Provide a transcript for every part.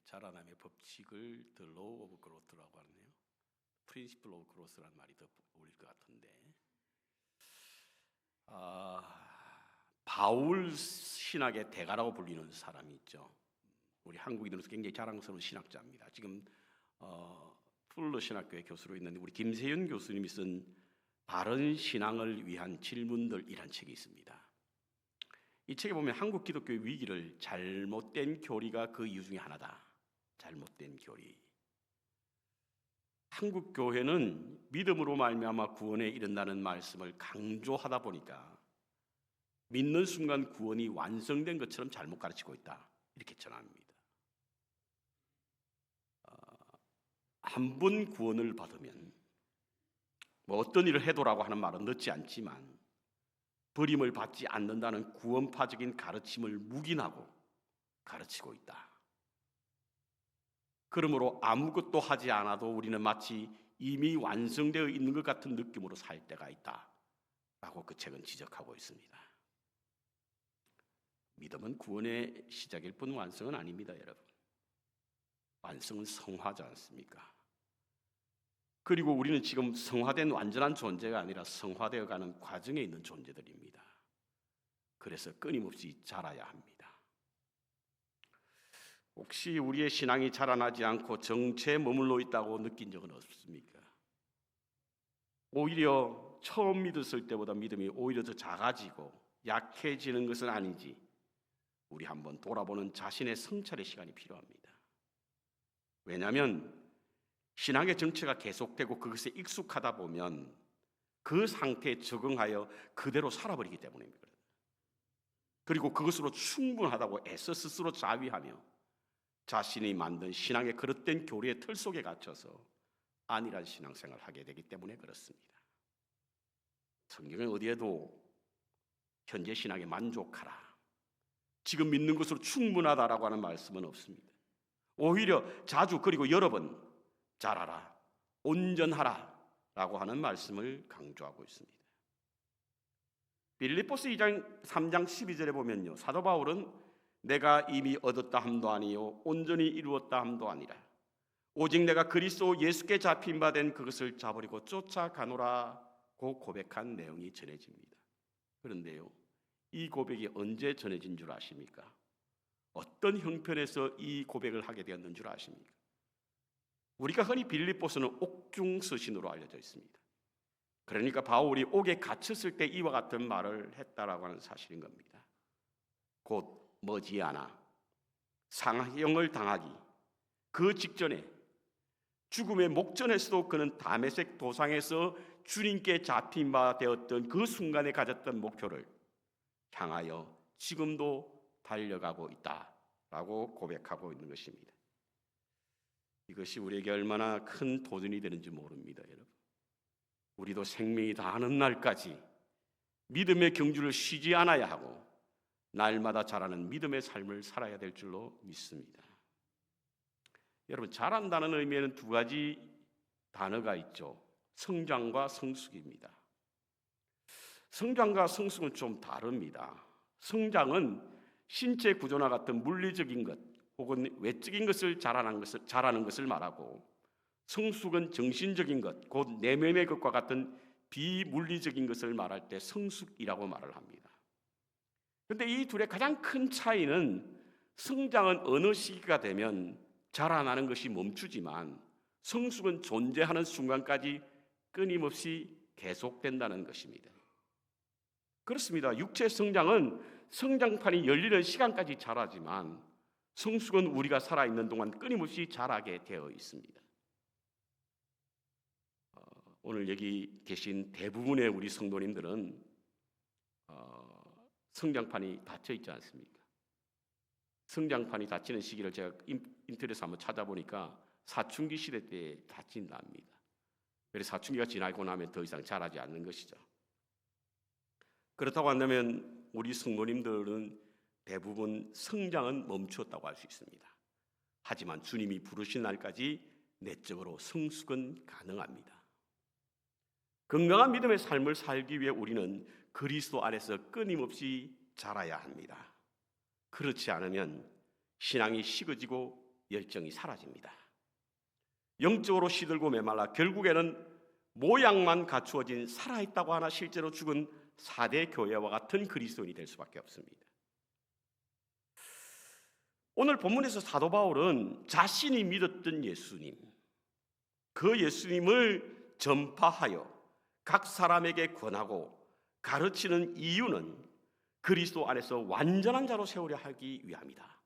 자라남의 법칙을 The Law of Growth라고 하네요. Principle of Growth라는 말이 더 어울릴 것 같은데, 바울 신학의 대가라고 불리는 사람이 있죠. 우리 한국인으로서 굉장히 자랑스러운 신학자입니다. 지금 풀러 신학교의 교수로 있는데 우리 김세윤 교수님이 쓴 바른 신앙을 위한 질문들이란 책이 있습니다. 이 책에 보면 한국 기독교의 위기를 잘못된 교리가 그 이유 중에 하나다. 잘못된 교리. 한국 교회는 믿음으로 말미암아 구원에 이른다는 말씀을 강조하다 보니까 믿는 순간 구원이 완성된 것처럼 잘못 가르치고 있다. 이렇게 전합니다. 한 번 구원을 받으면 어떤 일을 해도라고 하는 말은 넣지 않지만 버림을 받지 않는다는 구원파적인 가르침을 묵인하고 가르치고 있다. 그러므로 아무것도 하지 않아도 우리는 마치 이미 완성되어 있는 것 같은 느낌으로 살 때가 있다 라고 그 책은 지적하고 있습니다. 믿음은 구원의 시작일 뿐 완성은 아닙니다, 여러분. 완성은 성화지 않습니까? 그리고 우리는 지금 성화된 완전한 존재가 아니라 성화되어가는 과정에 있는 존재들입니다. 그래서 끊임없이 자라야 합니다. 혹시 우리의 신앙이 자라나지 않고 정체에 머물러 있다고 느낀 적은 없습니까? 오히려 처음 믿었을 때보다 믿음이 오히려 더 작아지고 약해지는 것은 아닌지 우리 한번 돌아보는 자신의 성찰의 시간이 필요합니다. 왜냐하면 신앙의 정체가 계속되고 그것에 익숙하다 보면 그 상태에 적응하여 그대로 살아버리기 때문입니다. 그리고 그것으로 충분하다고 애써 스스로 자위하며 자신이 만든 신앙의 그릇된 교리의 틀 속에 갇혀서 안일한 신앙생활을 하게 되기 때문에 그렇습니다. 성경은 어디에도 현재 신앙에 만족하라, 지금 믿는 것으로 충분하다라고 하는 말씀은 없습니다. 오히려 자주 그리고 여러 번 자라라, 온전하라 라고 하는 말씀을 강조하고 있습니다. 빌립보서 2장 3장 12절에 보면요, 사도 바울은 내가 이미 얻었다 함도 아니요 온전히 이루었다 함도 아니라 오직 내가 그리스도 예수께 잡힌 바 된 그것을 잡으려고 쫓아가노라고 고백한 내용이 전해집니다. 그런데요, 이 고백이 언제 전해진 줄 아십니까? 어떤 형편에서 이 고백을 하게 되었는 줄 아십니까? 우리가 흔히 빌립보서는 옥중서신으로 알려져 있습니다. 그러니까 바울이 옥에 갇혔을 때 이와 같은 말을 했다라고 하는 사실인 겁니다. 곧 머지않아 상형을 당하기 그 직전에 죽음의 목전에서도 그는 다메섹 도상에서 주님께 잡힌 바 되었던 그 순간에 가졌던 목표를 향하여 지금도 달려가고 있다라고 고백하고 있는 것입니다. 이것이 우리에게 얼마나 큰 도전이 되는지 모릅니다, 여러분. 우리도 생명이 다하는 날까지 믿음의 경주를 쉬지 않아야 하고 날마다 자라는 믿음의 삶을 살아야 될 줄로 믿습니다. 여러분, 자란다는 의미에는 두 가지 단어가 있죠. 성장과 성숙입니다. 성장과 성숙은 좀 다릅니다. 성장은 신체 구조나 같은 물리적인 것 혹은 외적인 것을 자라는 것을 말하고, 성숙은 정신적인 것, 곧 내면의 것과 같은 비물리적인 것을 말할 때 성숙이라고 말을 합니다. 그런데 이 둘의 가장 큰 차이는 성장은 어느 시기가 되면 자라나는 것이 멈추지만 성숙은 존재하는 순간까지 끊임없이 계속된다는 것입니다. 그렇습니다. 육체 성장은 성장판이 열리는 시간까지 자라지만 성숙은 우리가 살아있는 동안 끊임없이 자라게 되어 있습니다. 오늘 여기 계신 대부분의 우리 성도님들은 성장판이 닫혀 있지 않습니까? 성장판이 닫히는 시기를 제가 인터넷에서 한번 찾아보니까 사춘기 시대 때 닫힌답니다. 그래서 사춘기가 지나고 나면 더 이상 자라지 않는 것이죠. 그렇다고 한다면 우리 성도님들은 대부분 성장은 멈추었다고 할 수 있습니다. 하지만 주님이 부르신 날까지 내적으로 성숙은 가능합니다. 건강한 믿음의 삶을 살기 위해 우리는 그리스도 안에서 끊임없이 자라야 합니다. 그렇지 않으면 신앙이 식어지고 열정이 사라집니다. 영적으로 시들고 메말라 결국에는 모양만 갖추어진 살아있다고 하나 실제로 죽은 4대 교회와 같은 그리스도인이 될 수밖에 없습니다. 오늘 본문에서 사도 바울은 자신이 믿었던 예수님, 그 예수님을 전파하여 각 사람에게 권하고 가르치는 이유는 그리스도 안에서 완전한 자로 세우려 하기 위함이다.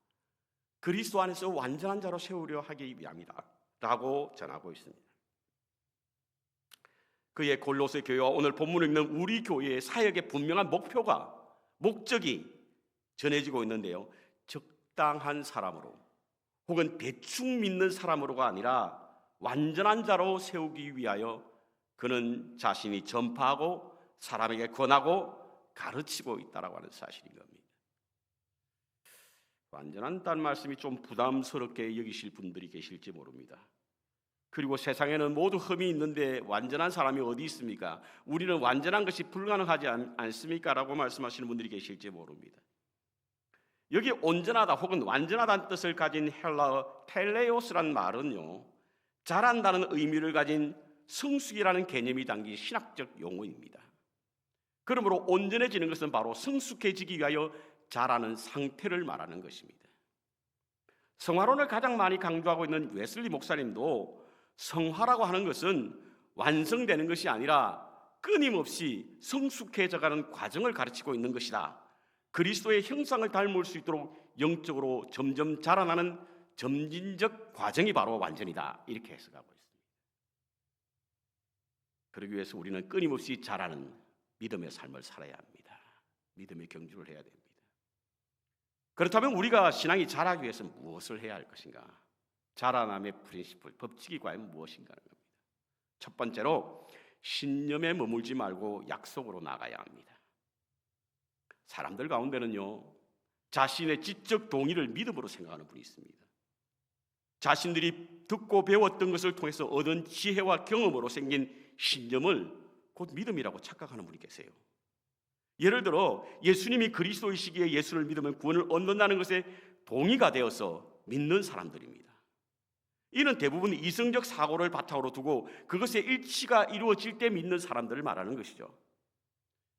그리스도 안에서 완전한 자로 세우려 하기 위함이다 라고 전하고 있습니다. 그의 골로새 교회와 오늘 본문을 읽는 우리 교회의 사역의 분명한 목적이 전해지고 있는데요, 적당한 사람으로 혹은 대충 믿는 사람으로가 아니라 완전한 자로 세우기 위하여 그는 자신이 전파하고 사람에게 권하고 가르치고 있다라고 하는 사실인 겁니다. 완전한다는 말씀이 좀 부담스럽게 여기실 분들이 계실지 모릅니다. 그리고 세상에는 모두 흠이 있는데 완전한 사람이 어디 있습니까? 우리는 완전한 것이 불가능하지 않습니까? 라고 말씀하시는 분들이 계실지 모릅니다. 여기 온전하다 혹은 완전하다는 뜻을 가진 헬라어 텔레오스란 말은요, 잘한다는 의미를 가진 성숙이라는 개념이 담긴 신학적 용어입니다. 그러므로 온전해지는 것은 바로 성숙해지기 위하여 자라는 상태를 말하는 것입니다. 성화론을 가장 많이 강조하고 있는 웨슬리 목사님도 성화라고 하는 것은 완성되는 것이 아니라 끊임없이 성숙해져가는 과정을 가르치고 있는 것이다. 그리스도의 형상을 닮을 수 있도록 영적으로 점점 자라나는 점진적 과정이 바로 완전이다. 이렇게 해석하고 있습니다. 그러기 위해서 우리는 끊임없이 자라는 믿음의 삶을 살아야 합니다. 믿음의 경주를 해야 됩니다. 그렇다면 우리가 신앙이 자라기 위해서 무엇을 해야 할 것인가? 자라남의 프린시플, 법칙이 과연 무엇인가 하는 겁니다. 첫 번째로 신념에 머물지 말고 약속으로 나가야 합니다. 사람들 가운데는요, 자신의 지적 동의를 믿음으로 생각하는 분이 있습니다. 자신들이 듣고 배웠던 것을 통해서 얻은 지혜와 경험으로 생긴 신념을 곧 믿음이라고 착각하는 분이 계세요. 예를 들어 예수님이 그리스도이시기에 예수를 믿으면 구원을 얻는다는 것에 동의가 되어서 믿는 사람들입니다. 이는 대부분 이성적 사고를 바탕으로 두고 그것의 일치가 이루어질 때 믿는 사람들을 말하는 것이죠.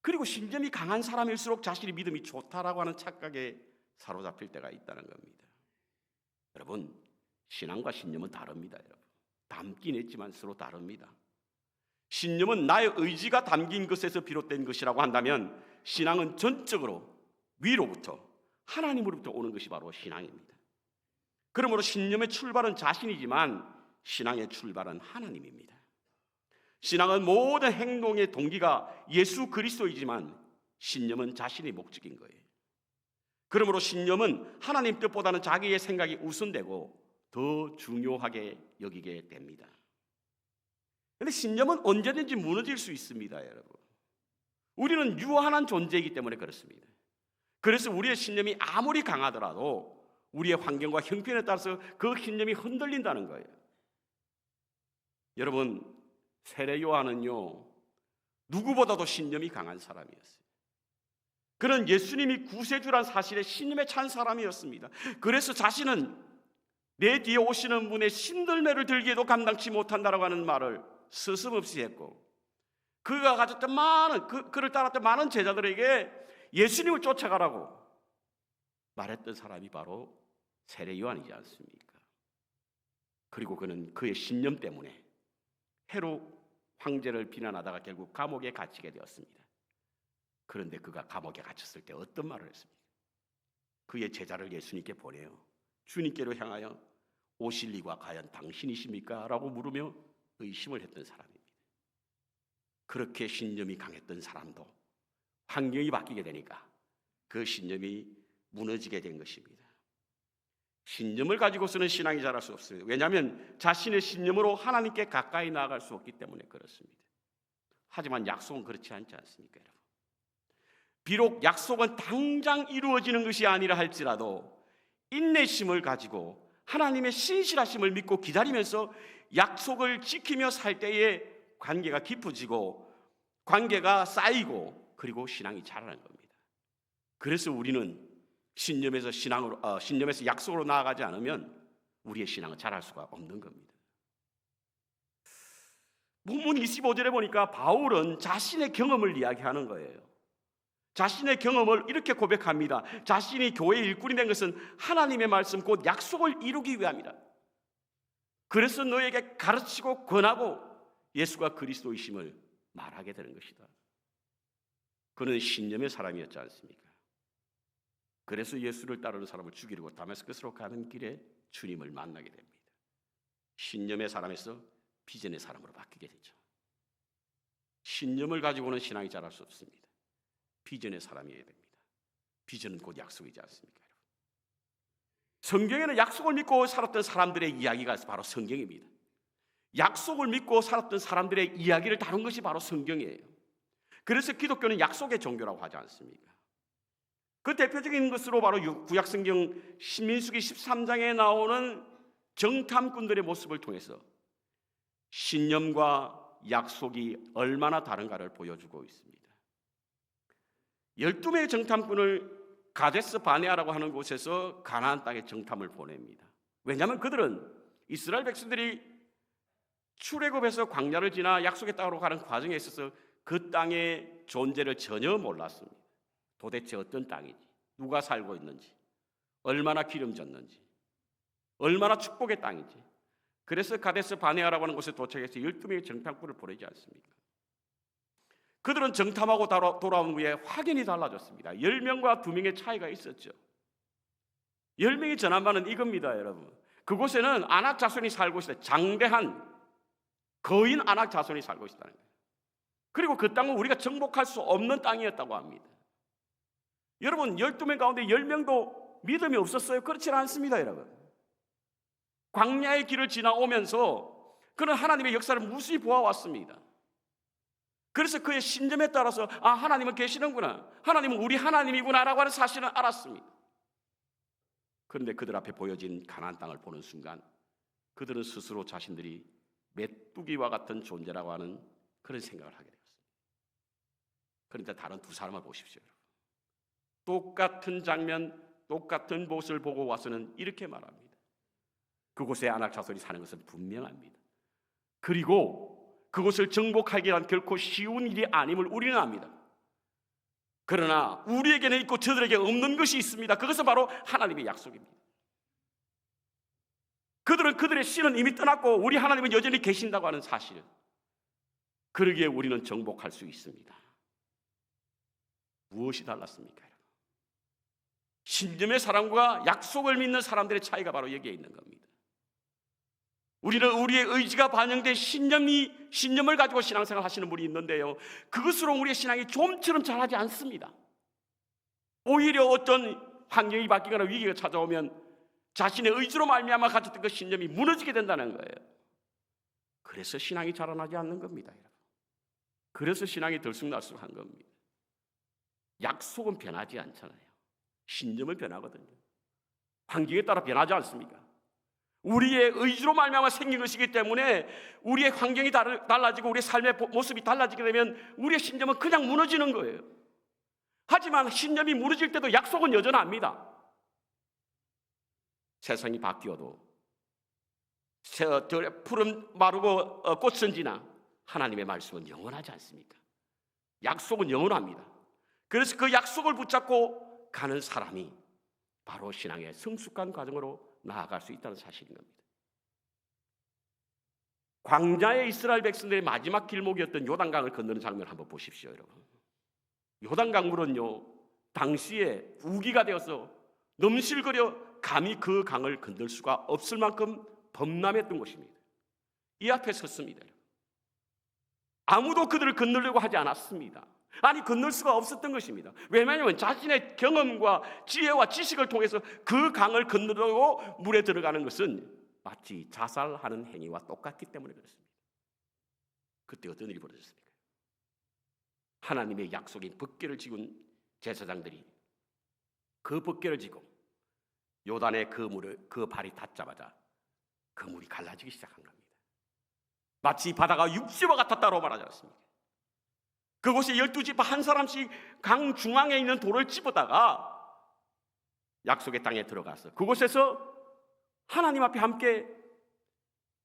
그리고 신념이 강한 사람일수록 자신이 믿음이 좋다라고 하는 착각에 사로잡힐 때가 있다는 겁니다. 여러분, 신앙과 신념은 다릅니다. 여러분, 닮긴 했지만 서로 다릅니다. 신념은 나의 의지가 담긴 것에서 비롯된 것이라고 한다면 신앙은 전적으로 위로부터 하나님으로부터 오는 것이 바로 신앙입니다. 그러므로 신념의 출발은 자신이지만 신앙의 출발은 하나님입니다. 신앙은 모든 행동의 동기가 예수 그리스도이지만 신념은 자신의 목적인 거예요. 그러므로 신념은 하나님 뜻보다는 자기의 생각이 우선되고 더 중요하게 여기게 됩니다. 그런데 신념은 언제든지 무너질 수 있습니다, 여러분. 우리는 유한한 존재이기 때문에 그렇습니다. 그래서 우리의 신념이 아무리 강하더라도 우리의 환경과 형편에 따라서 그 신념이 흔들린다는 거예요. 여러분, 세례 요한은요, 누구보다도 신념이 강한 사람이었어요. 그는 예수님이 구세주란 사실에 신념에 찬 사람이었습니다. 그래서 자신은 내 뒤에 오시는 분의 신들매를 들기에도 감당치 못한다라고 하는 말을 서슴없이 했고, 그가 가졌던 그를 따랐던 많은 제자들에게 예수님을 쫓아가라고 말했던 사람이 바로 세례 요한이지 않습니까? 그리고 그는 그의 신념 때문에 헤롯 황제를 비난하다가 결국 감옥에 갇히게 되었습니다. 그런데 그가 감옥에 갇혔을 때 어떤 말을 했습니까? 그의 제자를 예수님께 보내요. 주님께로 향하여 오실 이가 과연 당신이십니까? 라고 물으며 의심을 했던 사람입니다. 그렇게 신념이 강했던 사람도 환경이 바뀌게 되니까 그 신념이 무너지게 된 것입니다. 신념을 가지고서는 신앙이 자랄 수 없습니다. 왜냐하면 자신의 신념으로 하나님께 가까이 나아갈 수 없기 때문에 그렇습니다. 하지만 약속은 그렇지 않지 않습니까, 여러분? 비록 약속은 당장 이루어지는 것이 아니라 할지라도 인내심을 가지고 하나님의 신실하심을 믿고 기다리면서 약속을 지키며 살 때에 관계가 깊어지고 관계가 쌓이고 그리고 신앙이 자라는 겁니다. 그래서 우리는 신념에서 약속으로 나아가지 않으면 우리의 신앙은 자랄 수가 없는 겁니다. 본문 25절에 보니까 바울은 자신의 경험을 이야기하는 거예요. 자신의 경험을 이렇게 고백합니다. 자신이 교회의 일꾼이 된 것은 하나님의 말씀 곧 약속을 이루기 위함이라. 그래서 너에게 가르치고 권하고 예수가 그리스도이심을 말하게 되는 것이다. 그는 신념의 사람이었지 않습니까? 그래서 예수를 따르는 사람을 죽이려고 다메스커스로 가는 길에 주님을 만나게 됩니다. 신념의 사람에서 비전의 사람으로 바뀌게 되죠. 신념을 가지고는 신앙이 자랄 수 없습니다. 비전의 사람이어야 됩니다. 비전은 곧 약속이지 않습니까? 성경에는 약속을 믿고 살았던 사람들의 이야기가 바로 성경입니다. 약속을 믿고 살았던 사람들의 이야기를 다룬 것이 바로 성경이에요. 그래서 기독교는 약속의 종교라고 하지 않습니까? 그 대표적인 것으로 바로 구약성경 신민수기 13장에 나오는 정탐꾼들의 모습을 통해서 신념과 약속이 얼마나 다른가를 보여주고 있습니다. 12명의 정탐꾼을 가데스 바네아라고 하는 곳에서 가나안 땅에 정탐을 보냅니다. 왜냐하면 그들은 이스라엘 백성들이 출애굽에서 광야를 지나 약속의 땅으로 가는 과정에 있어서 그 땅의 존재를 전혀 몰랐습니다. 도대체 어떤 땅이지, 누가 살고 있는지, 얼마나 기름졌는지, 얼마나 축복의 땅인지. 그래서 가데스 바네아라고 하는 곳에 도착해서 12명의 정탐꾼을 보내지 않습니까? 그들은 정탐하고 돌아온 후에 확연히 달라졌습니다. 10명과 2명의 차이가 있었죠. 10명이 전한 바는 이겁니다, 여러분. 그곳에는 아낙 자손이 살고 있어요. 장대한 거인 아낙 자손이 살고 있다는 거예요. 그리고 그 땅은 우리가 정복할 수 없는 땅이었다고 합니다. 여러분, 12명 가운데 10명도 믿음이 없었어요? 그렇지는 않습니다, 여러분. 광야의 길을 지나오면서 그는 하나님의 역사를 무수히 보아왔습니다. 그래서 그의 신념에 따라서 하나님은 계시는구나, 하나님은 우리 하나님이구나라고 하는 사실을 알았습니다. 그런데 그들 앞에 보여진 가나안 땅을 보는 순간 그들은 스스로 자신들이 메뚜기와 같은 존재라고 하는 그런 생각을 하게 되었습니다. 그런데 다른 두 사람을 보십시오. 똑같은 장면, 똑같은 모습을 보고 와서는 이렇게 말합니다. 그곳에 아낙 자손이 사는 것은 분명합니다. 그리고 그곳을 정복하기란 결코 쉬운 일이 아님을 우리는 압니다. 그러나 우리에게는 있고 저들에게 없는 것이 있습니다. 그것은 바로 하나님의 약속입니다. 그들은 그들의 신은 이미 떠났고 우리 하나님은 여전히 계신다고 하는 사실, 그러기에 우리는 정복할 수 있습니다. 무엇이 달랐습니까? 신념의 사람과 약속을 믿는 사람들의 차이가 바로 여기에 있는 겁니다. 우리는 우리의 의지가 반영된 신념을 가지고 신앙생활 하시는 분이 있는데요, 그것으로 우리의 신앙이 좀처럼 자라지 않습니다. 오히려 어떤 환경이 바뀌거나 위기가 찾아오면 자신의 의지로 말미암아 가졌던 그 신념이 무너지게 된다는 거예요. 그래서 신앙이 자라나지 않는 겁니다. 그래서 신앙이 들쑥날쑥한 겁니다. 약속은 변하지 않잖아요. 신념은 변하거든요. 환경에 따라 변하지 않습니까? 우리의 의지로 말미암아 생긴 것이기 때문에 우리의 환경이 달라지고 우리의 삶의 모습이 달라지게 되면 우리의 신념은 그냥 무너지는 거예요. 하지만 신념이 무너질 때도 약속은 여전합니다. 세상이 바뀌어도 푸른 마르고 꽃은 지나 하나님의 말씀은 영원하지 않습니까? 약속은 영원합니다. 그래서 그 약속을 붙잡고 가는 사람이 바로 신앙의 성숙한 과정으로 나아갈 수 있다는 사실인 겁니다. 광야의 이스라엘 백성들의 마지막 길목이었던 요단강을 건너는 장면을 한번 보십시오, 여러분. 요단강물은요, 당시에 우기가 되어서 넘실거려 감히 그 강을 건널 수가 없을 만큼 범람했던 곳입니다. 이 앞에 섰습니다. 아무도 그들을 건너려고 하지 않았습니다. 아니, 건널 수가 없었던 것입니다. 왜냐하면 자신의 경험과 지혜와 지식을 통해서 그 강을 건너려고 물에 들어가는 것은 마치 자살하는 행위와 똑같기 때문에 그렇습니다. 그때 어떤 일이 벌어졌습니까? 하나님의 약속인 법궤를 지은 제사장들이 그 법궤를 지고 요단의 그 발이 닿자마자 그 물이 갈라지기 시작한 겁니다. 마치 바다가 육지와 같았다고 말하지 않습니까? 그곳에 12지파 한 사람씩 강 중앙에 있는 돌을 집어다가 약속의 땅에 들어가서 그곳에서 하나님 앞에 함께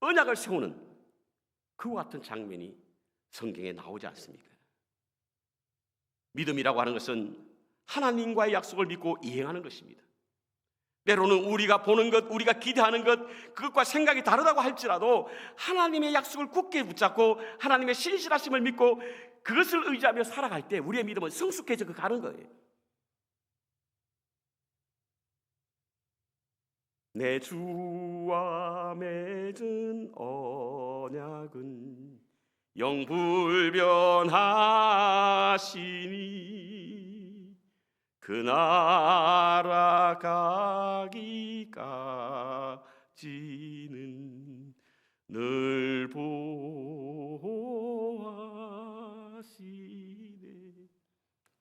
언약을 세우는 그와 같은 장면이 성경에 나오지 않습니까? 믿음이라고 하는 것은 하나님과의 약속을 믿고 이행하는 것입니다. 때로는 우리가 보는 것, 우리가 기대하는 것, 그것과 생각이 다르다고 할지라도 하나님의 약속을 굳게 붙잡고 하나님의 신실하심을 믿고 그것을 의지하며 살아갈 때 우리의 믿음은 성숙해져 가는 거예요. 내 주와 맺은 언약은 영불변하시니 그 나라 가기까지는 늘 보호하시네.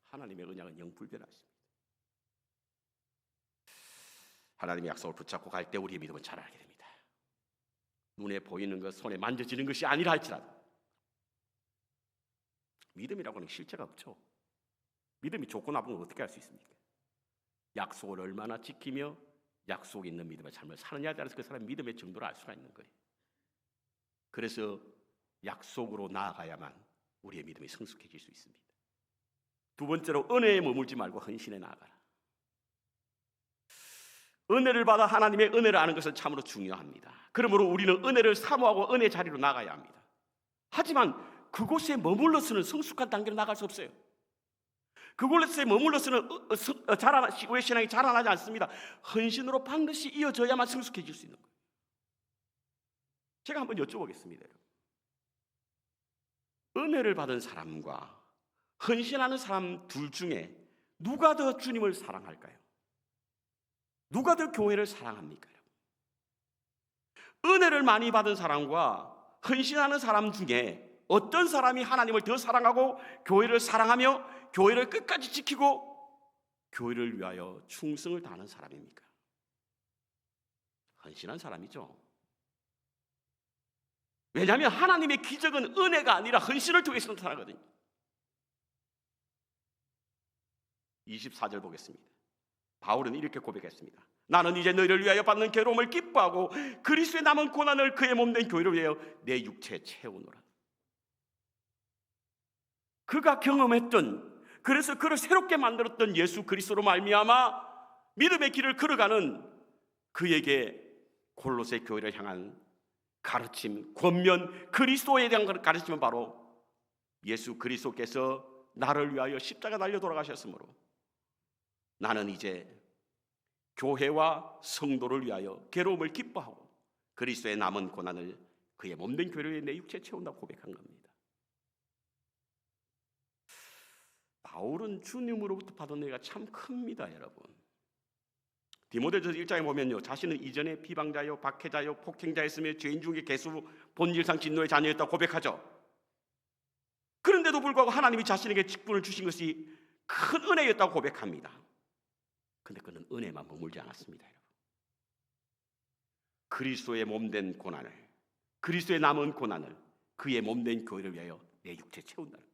하나님의 언약은 영불변하십니다. 하나님의 약속을 붙잡고 갈 때 우리의 믿음은 자라게 됩니다. 눈에 보이는 것, 손에 만져지는 것이 아니라 할지라도 믿음이라고 하는 실체가 없죠. 믿음이 좋고 나쁜 걸 어떻게 할 수 있습니까? 약속을 얼마나 지키며 약속 있는 믿음의 삶을 사느냐에 따라서 그 사람의 믿음의 정도를 알 수가 있는 거예요. 그래서 약속으로 나아가야만 우리의 믿음이 성숙해질 수 있습니다. 두 번째로 은혜에 머물지 말고 헌신에 나아가라. 은혜를 받아 하나님의 은혜를 아는 것은 참으로 중요합니다. 그러므로 우리는 은혜를 사모하고 은혜 자리로 나가야 합니다. 하지만 그곳에 머물러서는 성숙한 단계로 나갈 수 없어요. 그곳에 머물러서는 우리의 신앙이 자라나지 않습니다. 헌신으로 반드시 이어져야만 성숙해질 수 있는 거예요. 제가 한번 여쭤보겠습니다. 은혜를 받은 사람과 헌신하는 사람 둘 중에 누가 더 주님을 사랑할까요? 누가 더 교회를 사랑합니까? 은혜를 많이 받은 사람과 헌신하는 사람 중에 어떤 사람이 하나님을 더 사랑하고 교회를 사랑하며 교회를 끝까지 지키고 교회를 위하여 충성을 다하는 사람입니까? 헌신한 사람이죠. 왜냐하면 하나님의 기적은 은혜가 아니라 헌신을 통해서 나타나거든요. 24절 보겠습니다. 바울은 이렇게 고백했습니다. 나는 이제 너희를 위하여 받는 괴로움을 기뻐하고 그리스도의 남은 고난을 그의 몸된 교회를 위하여 내 육체에 채우노라. 그가 경험했던, 그래서 그를 새롭게 만들었던 예수 그리스도로 말미암아 믿음의 길을 걸어가는 그에게 골로새 교회를 향한 가르침, 권면, 그리스도에 대한 가르침은 바로 예수 그리스도께서 나를 위하여 십자가 달려 돌아가셨으므로 나는 이제 교회와 성도를 위하여 괴로움을 기뻐하고 그리스도의 남은 고난을 그의 몸된 교회에 내 육체에 채운다고 고백한 겁니다. 바울은 주님으로부터 받은 은혜가 참 큽니다, 여러분. 디모데전서 1장에 보면요, 자신은 이전에 비방자요, 박해자요, 폭행자였으며 죄인 중에 개수 본질상 진노의 자녀였다고 고백하죠. 그런데도 불구하고 하나님이 자신에게 직분을 주신 것이 큰 은혜였다고 고백합니다. 그런데 그는 은혜만 머물지 않았습니다, 여러분. 그리스도의 몸된 고난을, 그리스도의 남은 고난을 그의 몸된 교회를 위하여 내 육체에 채운다는 거예요.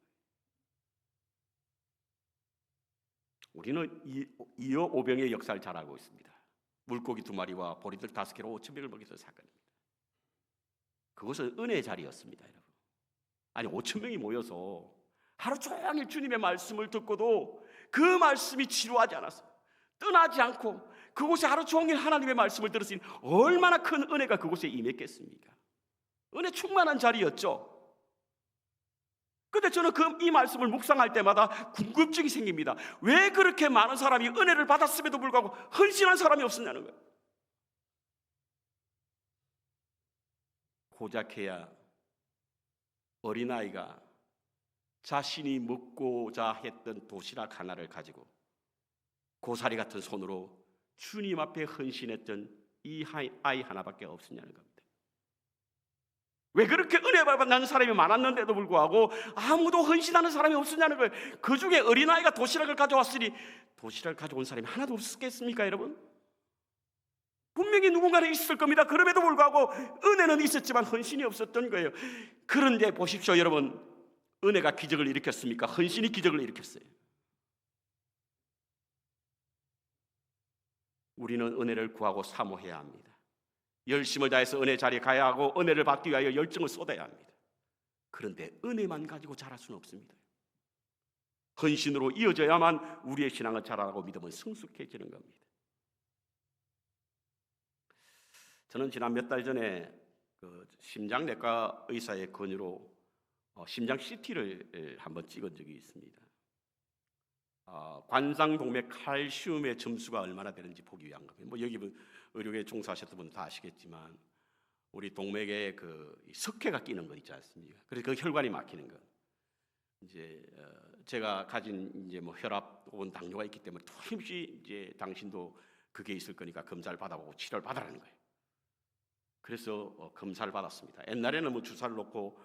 우리는 이어 오병의 역사를 잘 알고 있습니다. 물고기 2마리와 보리들 5개로 5,000명을 먹였던 사건입니다. 그것은 은혜의 자리였습니다, 여러분. 아니 5,000명이 모여서 하루 종일 주님의 말씀을 듣고도 그 말씀이 지루하지 않았어요. 떠나지 않고 그곳에 하루 종일 하나님의 말씀을 들었으니 얼마나 큰 은혜가 그곳에 임했겠습니까? 은혜 충만한 자리였죠. 그런데 저는 이 말씀을 묵상할 때마다 궁금증이 생깁니다. 왜 그렇게 많은 사람이 은혜를 받았음에도 불구하고 헌신한 사람이 없었냐는 거예요. 고작해야 어린아이가 자신이 먹고자 했던 도시락 하나를 가지고 고사리 같은 손으로 주님 앞에 헌신했던 이 아이 하나밖에 없었냐는 겁니다. 왜 그렇게 은혜 받는 사람이 많았는데도 불구하고 아무도 헌신하는 사람이 없었냐는 거예요. 그 중에 어린아이가 도시락을 가져왔으니 도시락을 가져온 사람이 하나도 없었겠습니까, 여러분? 분명히 누군가는 있을 겁니다. 그럼에도 불구하고 은혜는 있었지만 헌신이 없었던 거예요. 그런데 보십시오, 여러분. 은혜가 기적을 일으켰습니까? 헌신이 기적을 일으켰어요. 우리는 은혜를 구하고 사모해야 합니다. 열심을 다해서 은혜 자리에 가야 하고 은혜를 받기 위하여 열정을 쏟아야 합니다. 그런데 은혜만 가지고 자랄 수는 없습니다. 헌신으로 이어져야만 우리의 신앙은 자라나고 믿음은 성숙해지는 겁니다. 저는 지난 몇 달 전에 심장내과 의사의 권유로 심장 CT를 한번 찍은 적이 있습니다. 관상동맥 칼슘의 점수가 얼마나 되는지 보기 위한 겁니다. 뭐 여기 의료계에 종사하셨던 분들 다 아시겠지만 우리 동맥에 그 석회가 끼는 거 있지 않습니까? 그래서 그 혈관이 막히는 거. 이제 제가 가진 이제 뭐 혈압 혹은 당뇨가 있기 때문에 틀림없이 이제 당신도 그게 있을 거니까 검사를 받아보고 치료를 받으라는 거예요. 그래서 검사를 받았습니다. 옛날에는 뭐 주사를 놓고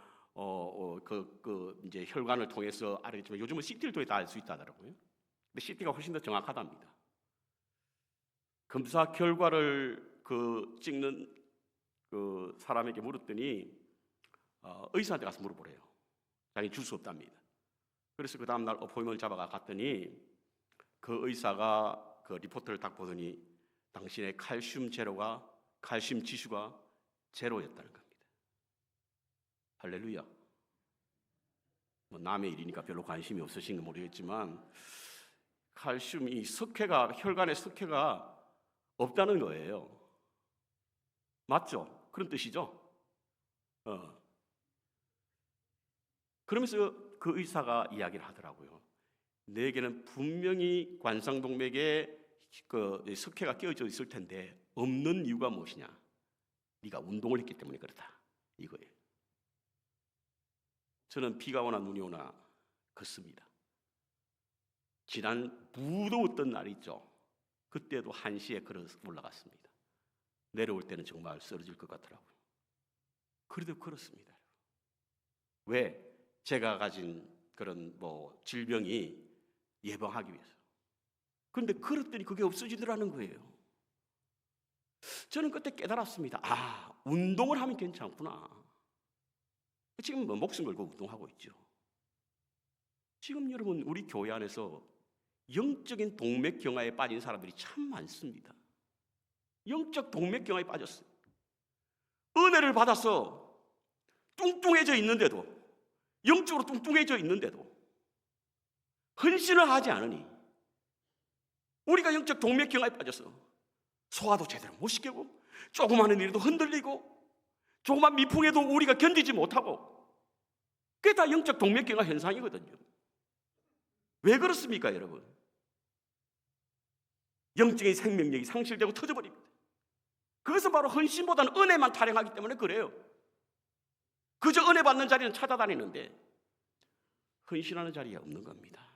이제 혈관을 통해서 알겠지만 요즘은 CT를 통해 다 알 수 있다더라고요. 근데 CT가 훨씬 더 정확하답니다. 검사 결과를 찍는 그 사람에게 물었더니 의사한테 가서 물어보래요. 자기 줄 수 없답니다. 그래서 그 다음날 어포인트를 잡아가 갔더니 그 의사가 그 리포트를 딱 보더니 당신의 칼슘 지수가 제로였다는 겁니다. 할렐루야. 뭐 남의 일이니까 별로 관심이 없으신 건 모르겠지만 칼슘이 혈관의 석회가 없다는 거예요. 맞죠? 그런 뜻이죠. 그러면서 그 의사가 이야기를 하더라고요. 내게는 분명히 관상동맥에 그 석회가 끼어져 있을 텐데 없는 이유가 무엇이냐? 네가 운동을 했기 때문에 그렇다. 이거예요. 저는 비가 오나 눈이 오나 걷습니다. 지난 무더웠던 날 있죠. 그때도 1시에 걸어 올라갔습니다. 내려올 때는 정말 쓰러질 것 같더라고요. 그래도 걸었습니다. 왜? 제가 가진 그런 질병이 예방하기 위해서. 그런데 걸었더니 그게 없어지더라는 거예요. 저는 그때 깨달았습니다. 운동을 하면 괜찮구나. 지금 목숨 걸고 운동하고 있죠. 지금 여러분 우리 교회 안에서 영적인 동맥경화에 빠진 사람들이 참 많습니다. 영적 동맥경화에 빠졌어요. 은혜를 받아서 뚱뚱해져 있는데도, 영적으로 뚱뚱해져 있는데도 헌신을 하지 않으니 우리가 영적 동맥경화에 빠져서 소화도 제대로 못 시키고 조그마한 일에도 흔들리고 조그만 미풍에도 우리가 견디지 못하고, 그게 다 영적 동맥경화 현상이거든요. 왜 그렇습니까, 여러분? 영적인 생명력이 상실되고 터져버립니다. 그것은 바로 헌신보다는 은혜만 타령하기 때문에 그래요. 그저 은혜 받는 자리는 찾아다니는데 헌신하는 자리가 없는 겁니다.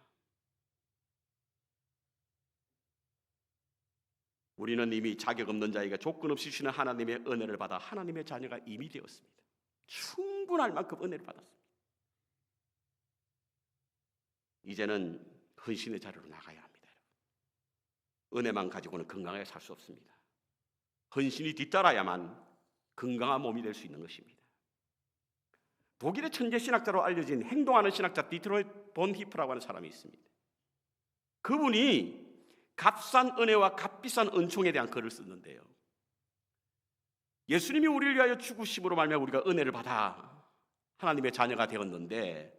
우리는 이미 자격 없는 자에게 조건 없이 주시는 하나님의 은혜를 받아 하나님의 자녀가 이미 되었습니다. 충분할 만큼 은혜를 받았습니다. 이제는 헌신의 자리로 나가야 합니다. 은혜만 가지고는 건강하게 살 수 없습니다. 헌신이 뒤따라야만 건강한 몸이 될 수 있는 것입니다. 독일의 천재 신학자로 알려진 행동하는 신학자 디트로이트 본 히프라고 하는 사람이 있습니다. 그분이 값싼 은혜와 값비싼 은총에 대한 글을 썼는데요. 예수님이 우리를 위하여 죽으심으로 말미암아 우리가 은혜를 받아 하나님의 자녀가 되었는데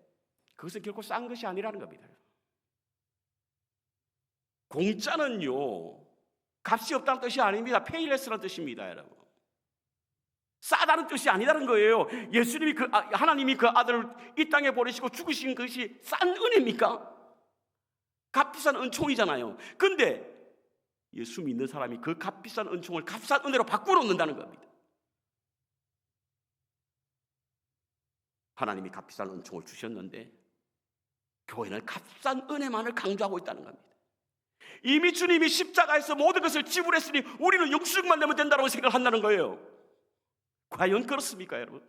그것은 결코 싼 것이 아니라는 겁니다. 공짜는요 값이 없다는 뜻이 아닙니다. 페이레스라는 뜻입니다, 여러분. 싸다는 뜻이 아니라는 거예요. 예수님이 하나님이 그 아들을 이 땅에 보내시고 죽으신 것이 싼 은혜입니까? 값비싼 은총이잖아요. 근데 예수 믿는 사람이 그 값비싼 은총을 값싼 은혜로 바꾸어 놓는다는 겁니다. 하나님이 값비싼 은총을 주셨는데 교회는 값싼 은혜만을 강조하고 있다는 겁니다. 이미 주님이 십자가에서 모든 것을 지불했으니 우리는 영수증만 내면 된다고 생각한다는 거예요. 과연 그렇습니까, 여러분?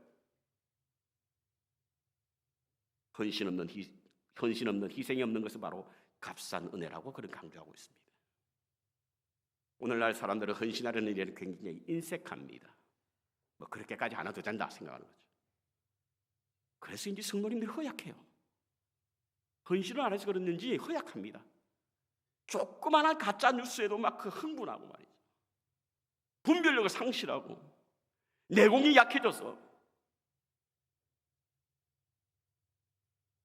헌신 없는 희생이 없는 것은 바로 값싼 은혜라고 그런 강조하고 있습니다. 오늘날 사람들은 헌신하려는 일에는 굉장히 인색합니다. 그렇게까지 안 해도 된다 생각하는 거죠. 그래서 이제 성도님들이 허약해요. 헌신을 안 해서 그랬는지 허약합니다. 조그마한 가짜 뉴스에도 막 흥분하고 말이죠. 분별력을 상실하고 내공이 약해져서.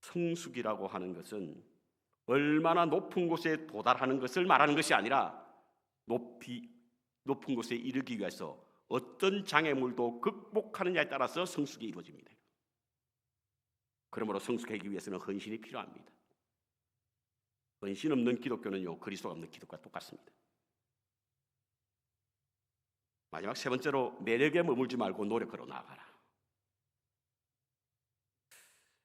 성숙이라고 하는 것은 얼마나 높은 곳에 도달하는 것을 말하는 것이 아니라 높은 곳에 이르기 위해서 어떤 장애물도 극복하느냐에 따라서 성숙이 이루어집니다. 그러므로 성숙하기 위해서는 헌신이 필요합니다. 헌신 없는 기독교는요, 그리스도가 없는 기독교와 똑같습니다. 마지막 세 번째로, 매력에 머물지 말고 노력으로 나아가라.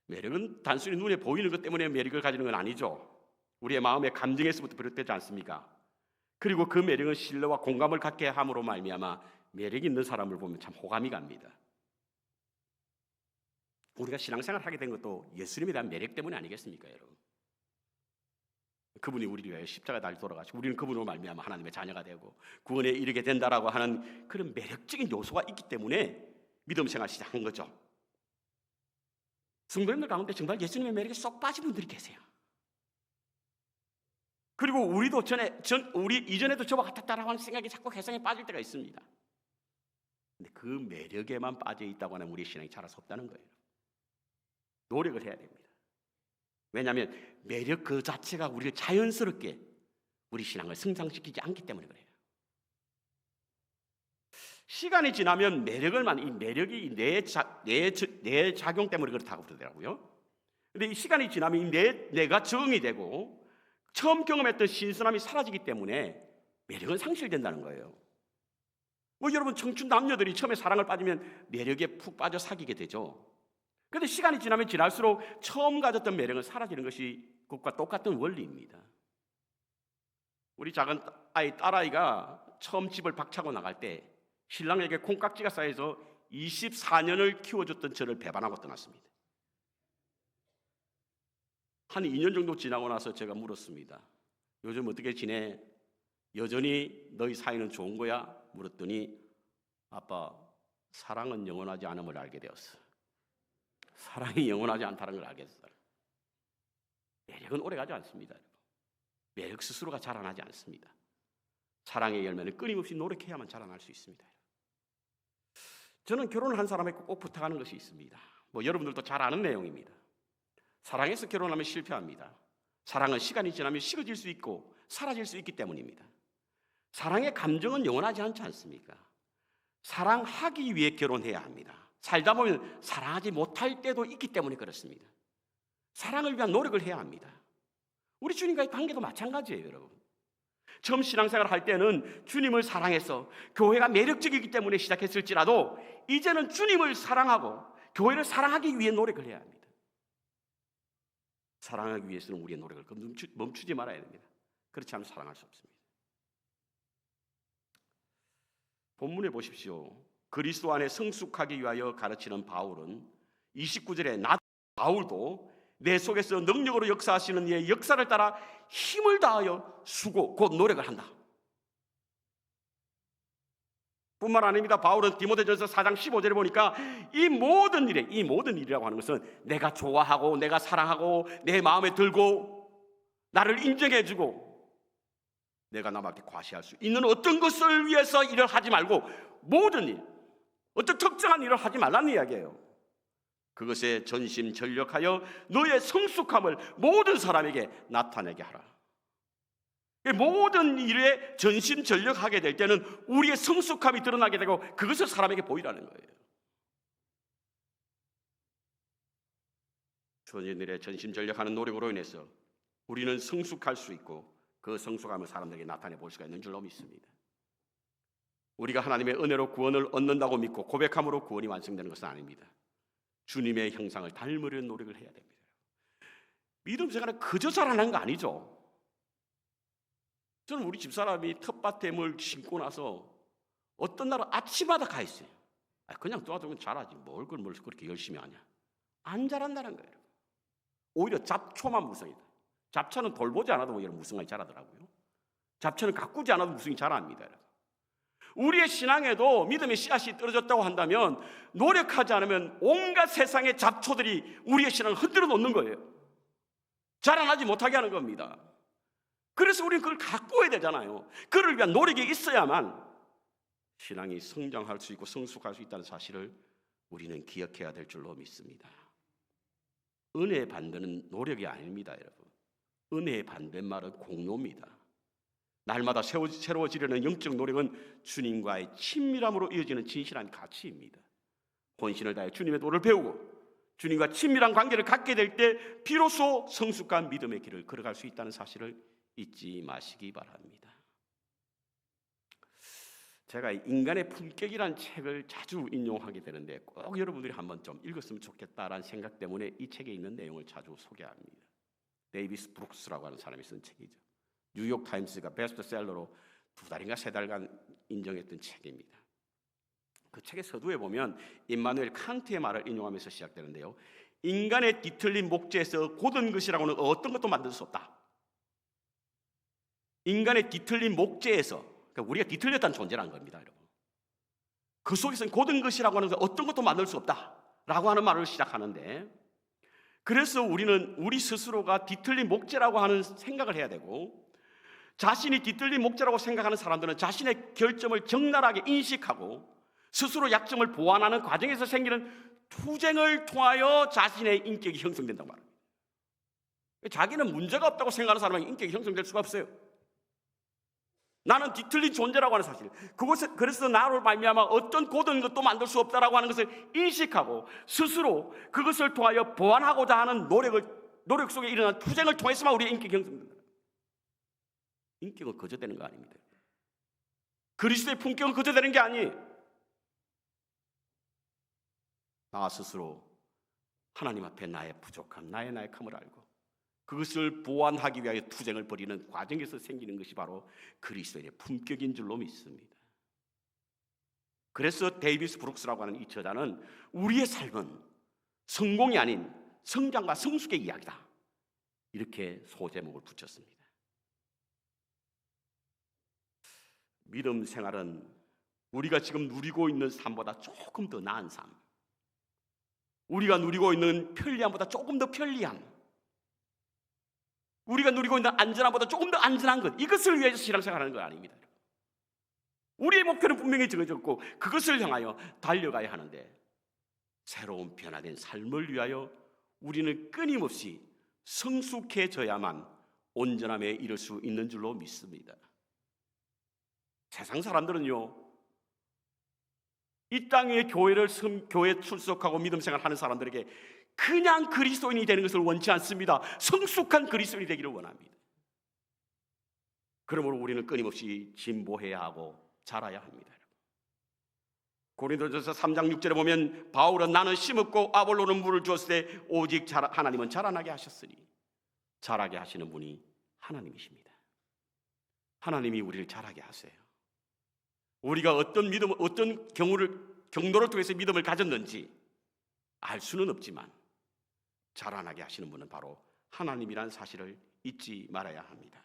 매력은 단순히 눈에 보이는 것 때문에 매력을 가지는 건 아니죠. 우리의 마음의 감정에서부터 비롯되지 않습니까? 그리고 그 매력은 신뢰와 공감을 갖게 함으로 말미암아 매력 있는 사람을 보면 참 호감이 갑니다. 우리가 신앙생활을 하게 된 것도 예수님에 대한 매력 때문이 아니겠습니까, 여러분? 그분이 우리를 위하여 십자가에 달려 돌아가시고 우리는 그분으로 말미암아 하나님의 자녀가 되고 구원에 이르게 된다라고 하는 그런 매력적인 요소가 있기 때문에 믿음 생활 시작한 거죠. 성도님들 가운데 정말 예수님의 매력에 쏙 빠진 분들이 계세요. 그리고 우리도 우리 이전에도 저와 같았다라고 하는 생각이 자꾸 개성에 빠질 때가 있습니다. 근데 그 매력에만 빠져 있다고 하면 우리 신앙이 자랄 수 없다는 거예요. 노력을 해야 됩니다. 왜냐하면 매력 그 자체가 우리를 자연스럽게 우리 신앙을 성장시키지 않기 때문에 그래요. 시간이 지나면 이 매력이 내 작용 때문에 그렇다고 그러더라고요. 근데 이 시간이 지나면 내가 적응이 되고 처음 경험했던 신선함이 사라지기 때문에 매력은 상실된다는 거예요. 여러분 청춘 남녀들이 처음에 사랑을 빠지면 매력에 푹 빠져 사귀게 되죠. 그런데 시간이 지나면 지날수록 처음 가졌던 매력은 사라지는 것이 그것과 똑같은 원리입니다. 우리 작은 딸아이가 처음 집을 박차고 나갈 때 신랑에게 콩깍지가 쌓여서 24년을 키워줬던 저를 배반하고 떠났습니다. 한 2년 정도 지나고 나서 제가 물었습니다. 요즘 어떻게 지내? 여전히 너희 사이는 좋은 거야? 물었더니 아빠, 사랑은 영원하지 않음을 알게 되었어. 사랑이 영원하지 않다는 걸 알게 됐어요. 매력은 오래가지 않습니다. 매력 스스로가 자라나지 않습니다. 사랑의 열매는 끊임없이 노력해야만 자라날 수 있습니다. 저는 결혼을 한 사람에게 꼭 부탁하는 것이 있습니다. 여러분들도 잘 아는 내용입니다. 사랑해서 결혼하면 실패합니다. 사랑은 시간이 지나면 식어질 수 있고 사라질 수 있기 때문입니다. 사랑의 감정은 영원하지 않지 않습니까? 사랑하기 위해 결혼해야 합니다. 살다 보면 사랑하지 못할 때도 있기 때문에 그렇습니다. 사랑을 위한 노력을 해야 합니다. 우리 주님과의 관계도 마찬가지예요, 여러분. 처음 신앙생활을 할 때는 주님을 사랑해서 교회가 매력적이기 때문에 시작했을지라도 이제는 주님을 사랑하고 교회를 사랑하기 위해 노력을 해야 합니다. 사랑하기 위해서는 우리의 노력을 멈추지 말아야 됩니다. 그렇지 않으면 사랑할 수 없습니다. 본문에 보십시오. 그리스도 안에 성숙하기 위하여 가르치는 바울은 29절에 나 바울도 내 속에서 능력으로 역사하시는 이의 역사를 따라 힘을 다하여 수고 곧 노력을 한다. 뿐만 아닙니다. 바울은 디모데전서 4장 15절에 보니까 이 모든 일이라고 하는 것은 내가 좋아하고 내가 사랑하고 내 마음에 들고 나를 인정해주고 내가 남한테 과시할 수 있는 어떤 것을 위해서 일을 하지 말고 모든 일, 어떤 특정한 일을 하지 말라는 이야기예요. 그것에 전심전력하여 너의 성숙함을 모든 사람에게 나타내게 하라. 모든 일에 전심전력하게 될 때는 우리의 성숙함이 드러나게 되고 그것을 사람에게 보이라는 거예요. 주어진 일에 전심전력하는 노력으로 인해서 우리는 성숙할 수 있고 그 성숙함을 사람들에게 나타내 볼 수가 있는 줄로 믿습니다. 우리가 하나님의 은혜로 구원을 얻는다고 믿고 고백함으로 구원이 완성되는 것은 아닙니다. 주님의 형상을 닮으려는 노력을 해야 됩니다. 믿음 생활은 그저 자라는 거 아니죠. 저는 우리 집사람이 텃밭에 뭘 심고 나서 어떤 날은 아침마다 가 있어요. 그냥 도와주면 잘하지 뭘 그렇게 열심히 하냐. 안 자란다는 거예요. 오히려 잡초만 무성이다. 잡초는 돌보지 않아도 오히려 무성하게 자라더라고요. 잡초는 가꾸지 않아도 무성이 자랍니다. 우리의 신앙에도 믿음의 씨앗이 떨어졌다고 한다면 노력하지 않으면 온갖 세상의 잡초들이 우리의 신앙을 흔들어 놓는 거예요. 자라나지 못하게 하는 겁니다. 그래서 우리는 그걸 가꾸어야 되잖아요. 그를 위한 노력이 있어야만 신앙이 성장할 수 있고 성숙할 수 있다는 사실을 우리는 기억해야 될 줄로 믿습니다. 은혜의 반대는 노력이 아닙니다, 여러분. 은혜의 반대말은 공로입니다. 날마다 새로워지려는 영적 노력은 주님과의 친밀함으로 이어지는 진실한 가치입니다. 혼신을 다해 주님의 도를 배우고 주님과 친밀한 관계를 갖게 될 때 비로소 성숙한 믿음의 길을 걸어갈 수 있다는 사실을 잊지 마시기 바랍니다. 제가 인간의 품격이라는 책을 자주 인용하게 되는데 꼭 여러분들이 한번 좀 읽었으면 좋겠다라는 생각 때문에 이 책에 있는 내용을 자주 소개합니다. 데이비스 브룩스라고 하는 사람이 쓴 책이죠. 뉴욕 타임스가 베스트셀러로 2달인가 3달간 인정했던 책입니다. 그 책의 서두에 보면 임마누엘 칸트의 말을 인용하면서 시작되는데요. 인간의 뒤틀린 목재에서 고든 것이라고는 어떤 것도 만들 수 없다. 인간의 뒤틀린 목재에서, 그러니까 우리가 뒤틀렸다는 존재라는 겁니다, 여러분. 그 속에서는 고든 것이라고 하는 어떤 것도 만들 수 없다라고 하는 말을 시작하는데, 그래서 우리는 우리 스스로가 뒤틀린 목재라고 하는 생각을 해야 되고, 자신이 뒤틀린 목재라고 생각하는 사람들은 자신의 결점을 적나라하게 인식하고 스스로 약점을 보완하는 과정에서 생기는 투쟁을 통하여 자신의 인격이 형성된다고 말합니다. 자기는 문제가 없다고 생각하는 사람은 인격이 형성될 수가 없어요. 나는 뒤틀린 존재라고 하는 사실, 그래서 나로 말미암아 어떤 고든 것도 만들 수 없다라고 하는 것을 인식하고 스스로 그것을 통하여 보완하고자 하는 노력 속에 일어난 투쟁을 통해서만 우리의 인격이 형성된다. 인격은 거저되는 거 아닙니다. 그리스도의 품격은 거저되는 게 아니에요. 나 스스로 하나님 앞에 나의 부족함, 나의 나약함을 알고 그것을 보완하기 위하여 투쟁을 벌이는 과정에서 생기는 것이 바로 그리스도의 품격인 줄로 믿습니다. 그래서 데이비스 브룩스라고 하는 이 저자는 우리의 삶은 성공이 아닌 성장과 성숙의 이야기다, 이렇게 소제목을 붙였습니다. 믿음 생활은 우리가 지금 누리고 있는 삶보다 조금 더 나은 삶, 우리가 누리고 있는 편리함보다 조금 더 편리함, 우리가 누리고 있는 안전함보다 조금 더 안전한 것, 이것을 위해서 신앙생활하는 거 아닙니다. 우리의 목표는 분명히 정해졌고 그것을 향하여 달려가야 하는데, 새로운 변화된 삶을 위하여 우리는 끊임없이 성숙해져야만 온전함에 이를 수 있는 줄로 믿습니다. 세상 사람들은요, 이 땅에 교회 출석하고 믿음 생활하는 사람들에게 그냥 그리스도인이 되는 것을 원치 않습니다. 성숙한 그리스도인이 되기를 원합니다. 그러므로 우리는 끊임없이 진보해야 하고 자라야 합니다. 고린도전서 3장 6절에 보면 바울은 나는 심었고 아볼로는 물을 주었을 때 오직 하나님은 자라나게 하셨으니, 자라게 하시는 분이 하나님이십니다. 하나님이 우리를 자라게 하세요. 우리가 어떤 경로를 통해서 믿음을 가졌는지 알 수는 없지만 자라나게 하시는 분은 바로 하나님이라는 사실을 잊지 말아야 합니다.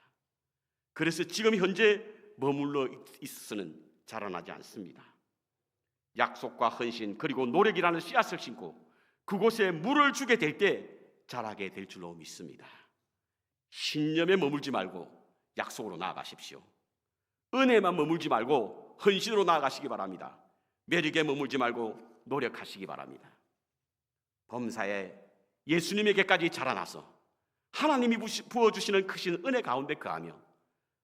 그래서 지금 현재 머물러 있어서는 자라나지 않습니다. 약속과 헌신 그리고 노력이라는 씨앗을 심고 그곳에 물을 주게 될 때 자라게 될 줄로 믿습니다. 신념에 머물지 말고 약속으로 나아가십시오. 은혜만 머물지 말고 헌신으로 나아가시기 바랍니다. 매력에 머물지 말고 노력하시기 바랍니다. 범사에 예수님에게까지 자라나서 하나님이 부어주시는 크신 은혜 가운데 거하며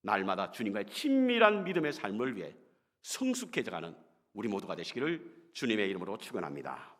날마다 주님과의 친밀한 믿음의 삶을 위해 성숙해져가는 우리 모두가 되시기를 주님의 이름으로 축원합니다.